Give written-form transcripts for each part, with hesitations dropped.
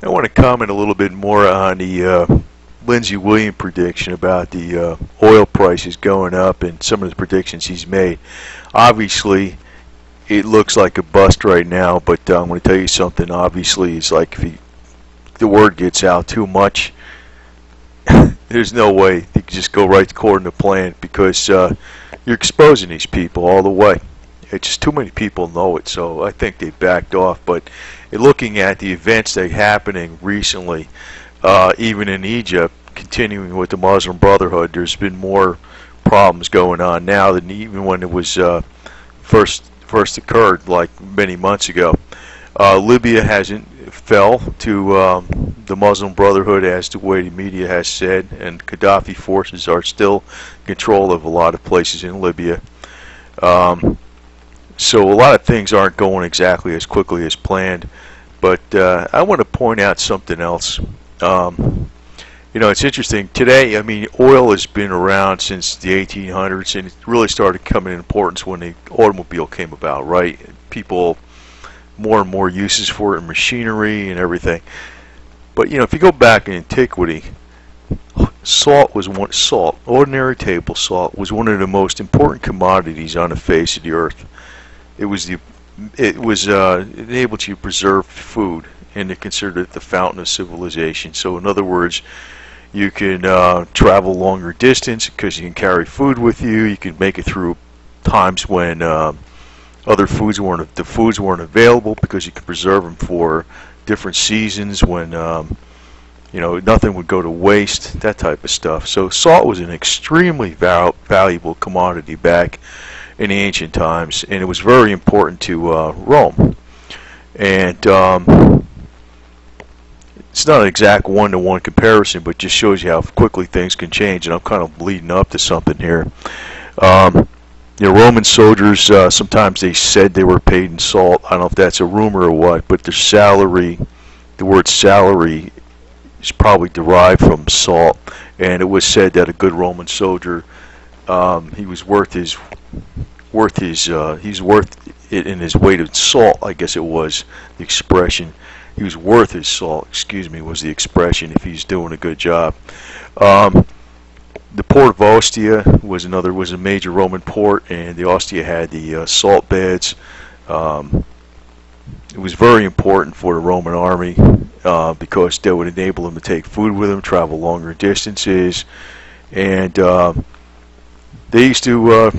I want to comment a little bit more on the Lindsey Williams prediction about the oil prices going up and some of the predictions he's made. Obviously, it looks like a bust right now, but I'm going to tell you something. Obviously, it's like if the word gets out too much, there's no way you can just go right according to plan, because you're exposing these people all the way. It's just too many people know it, so I think they backed off. But looking at the events that are happening recently, even in Egypt, continuing with the Muslim Brotherhood, there's been more problems going on now than even when it was first occurred, like many months ago. Libya hasn't fell to the Muslim Brotherhood, as the way the media has said, and Gaddafi forces are still in control of a lot of places in Libya. So a lot of things aren't going exactly as quickly as planned. But I want to point out something else. You know, it's interesting. Today, I mean, oil has been around since the 1800s, and it really started coming in importance when the automobile came about, right? People, more and more uses for it in machinery and everything. But, you know, if you go back in antiquity, ordinary table salt was one of the most important commodities on the face of the earth. It enabled you to preserve food, and they considered it the fountain of civilization. So in other words, you can travel longer distance because you can carry food with you. You can make it through times when other foods weren't available, because you could preserve them for different seasons when you know, nothing would go to waste, that type of stuff. So salt was an extremely valuable commodity back in the ancient times, and it was very important to Rome. And it's not an exact one-to-one comparison, but just shows you how quickly things can change. And I'm kind of leading up to something here. You know, Roman soldiers, sometimes they said they were paid in salt. I don't know if that's a rumor or what, but their salary, the word salary, is probably derived from salt. And it was said that a good Roman soldier, he was worth it in his weight of salt, I guess it was the expression. He was worth his salt, excuse me, was the expression, if he's doing a good job. The port of Ostia was a major Roman port, and the Ostia had the salt beds. It was very important for the Roman army because that would enable them to take food with them, travel longer distances, and they used to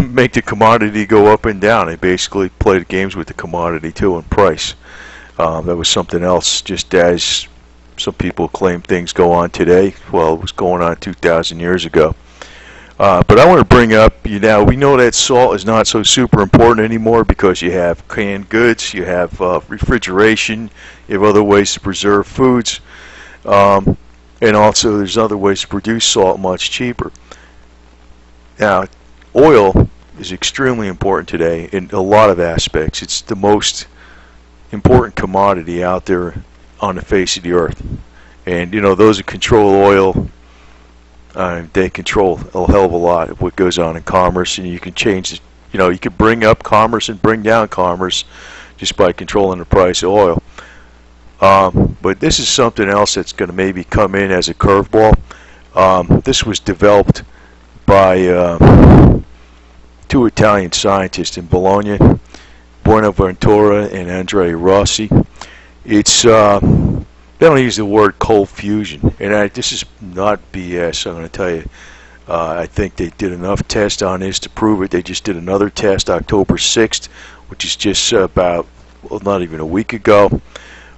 make the commodity go up and down. They basically played games with the commodity too, in price. That was something else, just as some people claim things go on today. Well, it was going on 2,000 years ago. But I want to bring up, we know that salt is not so super important anymore, because you have canned goods, you have refrigeration, you have other ways to preserve foods, and also there's other ways to produce salt much cheaper. Now, oil is extremely important today in a lot of aspects. It's the most important commodity out there on the face of the earth. And, you know, those who control oil, they control a hell of a lot of what goes on in commerce, and you can change, you know, you can bring up commerce and bring down commerce just by controlling the price of oil. But this is something else that's going to maybe come in as a curveball. This was developed by two Italian scientists in Bologna, Buenaventura and Andrea Rossi. It's they don't use the word cold fusion, and this is not BS. I'm going to tell you. I think they did enough tests on this to prove it. They just did another test October 6th, which is just about, well, not even a week ago,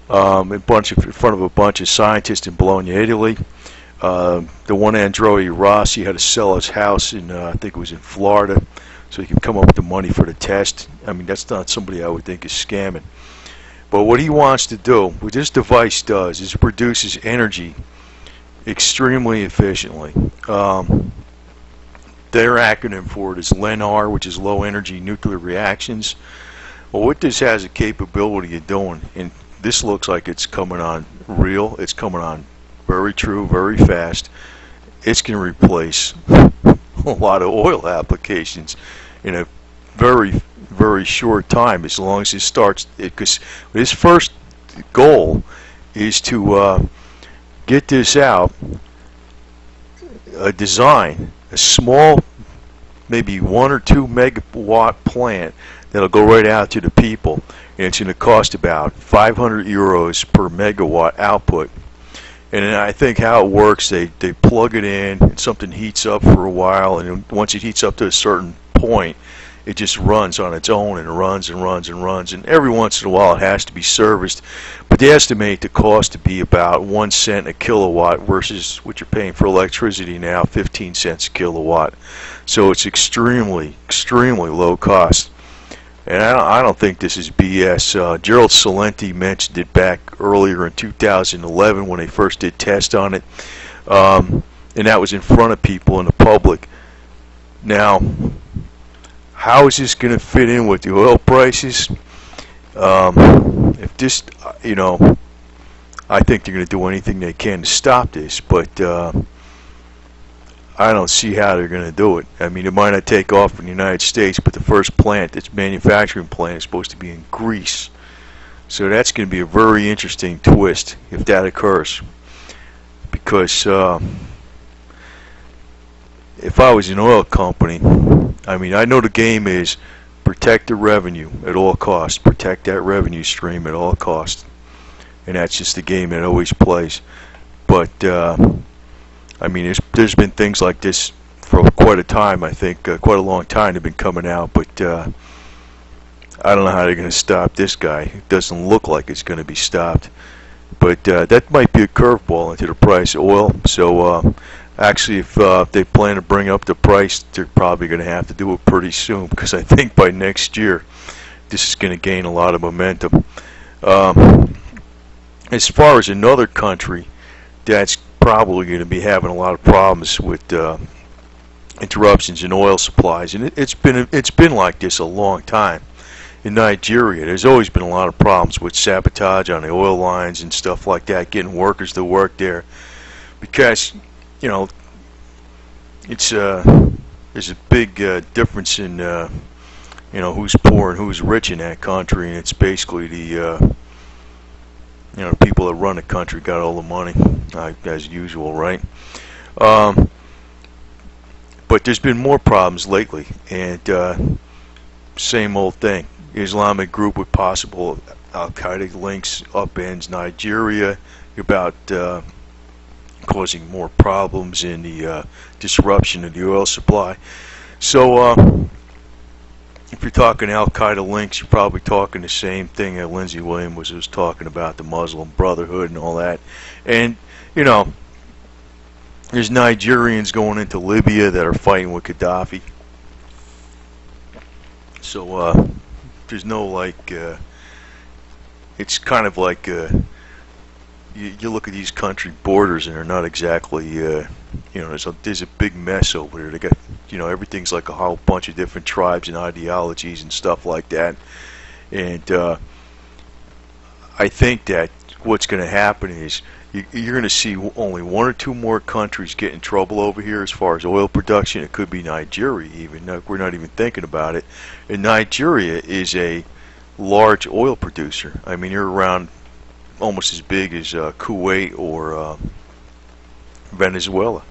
in front of a bunch of scientists in Bologna, Italy. The one Andrea Rossi had to sell his house in, I think it was in Florida, so he can come up with the money for the test. I mean, that's not somebody I would think is scamming. But what he wants to do, what this device does, is it produces energy extremely efficiently. Their acronym for it is LENR, which is low energy nuclear reactions. Well, what this has a capability of doing, and this looks like it's coming on real, it's coming on very true, very fast. It's going to replace a lot of oil applications in a very, very short time, as long as it starts. Because his first goal is to get this out, design a small, maybe 1 or 2 megawatt plant that'll go right out to the people, and it's going to cost about 500 euros per megawatt output. And then I think how it works, they plug it in, and something heats up for a while, and once it heats up to a certain point, it just runs on its own, and it runs and runs and runs, and every once in a while it has to be serviced. But they estimate the cost to be about 1 cent a kilowatt versus what you're paying for electricity now, 15 cents a kilowatt. So it's extremely, extremely low cost. And I don't think this is BS. Gerald Salenti mentioned it back earlier in 2011 when they first did tests on it, and that was in front of people in the public. Now, how is this going to fit in with the oil prices? If this, you know, I think they're going to do anything they can to stop this, but I don't see how they're going to do it. I mean, it might not take off in the United States, but the first plant, its manufacturing plant, is supposed to be in Greece. So that's going to be a very interesting twist if that occurs. Because if I was an oil company, I mean, I know the game is protect the revenue at all costs, protect that revenue stream at all costs, and that's just the game that always plays. But I mean, there's been things like this for quite a time. I think quite a long time they've been coming out, but I don't know how they're going to stop this guy. It doesn't look like it's going to be stopped, but that might be a curveball into the price of oil. So actually, if they plan to bring up the price, they're probably going to have to do it pretty soon, because I think by next year this is going to gain a lot of momentum. As far as another country that's probably going to be having a lot of problems with interruptions in oil supplies, and it's been like this a long time. In Nigeria, there's always been a lot of problems with sabotage on the oil lines and stuff like that, getting workers to work there, because you know there's a big difference in you know, who's poor and who's rich in that country, and it's basically the you know, people that run the country got all the money, as usual, right? But there's been more problems lately, and same old thing. Islamic group with possible Al-Qaeda links upends Nigeria about causing more problems in the disruption of the oil supply. So if you're talking Al-Qaeda links, you're probably talking the same thing that Lindsay Williams was talking about, the Muslim Brotherhood and all that. And, you know, there's Nigerians going into Libya that are fighting with Gaddafi. So there's no, like, it's kind of like you look at these country borders and they're not exactly, you know, there's a big mess over there. They got, you know, everything's like a whole bunch of different tribes and ideologies and stuff like that. And I think that what's going to happen is you're going to see only 1 or 2 more countries get in trouble over here as far as oil production. It could be Nigeria even. We're not even thinking about it. And Nigeria is a large oil producer. I mean, you're around almost as big as Kuwait or Venezuela.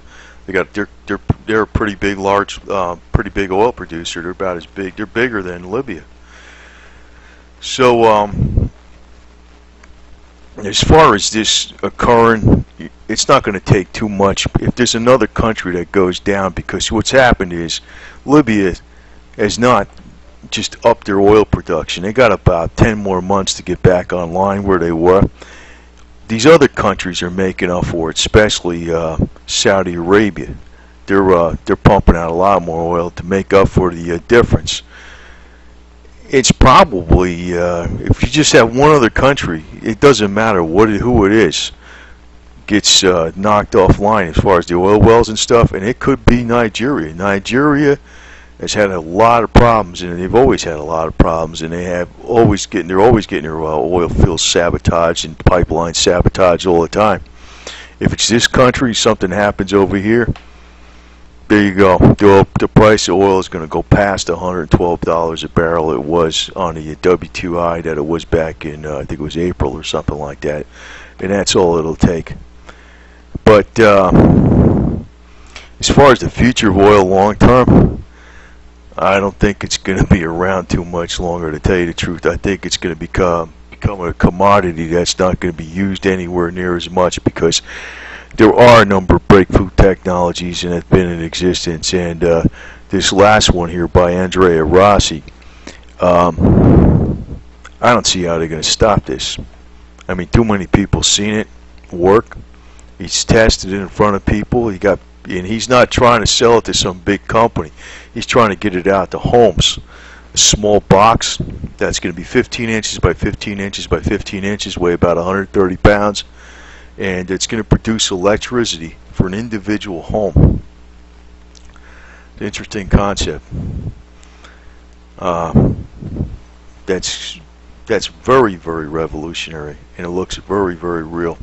They're a pretty big oil producer. They're about as big. They're bigger than Libya. So as far as this occurring, it's not going to take too much. If there's another country that goes down, because what's happened is Libya has not just upped their oil production. They got about 10 more months to get back online where they were. These other countries are making up for it, especially Saudi Arabia. They're pumping out a lot more oil to make up for the difference. It's probably if you just have one other country, it doesn't matter who it is, gets knocked offline as far as the oil wells and stuff, and it could be Nigeria. Nigeria has had a lot of problems, and they've always had a lot of problems, and they're always getting their oil fields sabotaged and pipelines sabotaged all the time. If it's this country, something happens over here, there you go. The price of oil is going to go past $112 a barrel. It was on the W2I that it was back in, I think it was April or something like that. And that's all it'll take. But as far as the future of oil long term, I don't think it's going to be around too much longer, to tell you the truth. I think it's going to become a commodity that's not going to be used anywhere near as much, because there are a number of breakthrough technologies and have been in existence. And this last one here by Andrea Rossi, I don't see how they're going to stop this. I mean, too many people seen it work. He's tested it in front of people. And he's not trying to sell it to some big company. He's trying to get it out to homes. A small box that's going to be 15 inches by 15 inches by 15 inches, weigh about 130 pounds, and it's going to produce electricity for an individual home. It's an interesting concept. That's very, very revolutionary, and it looks very, very real.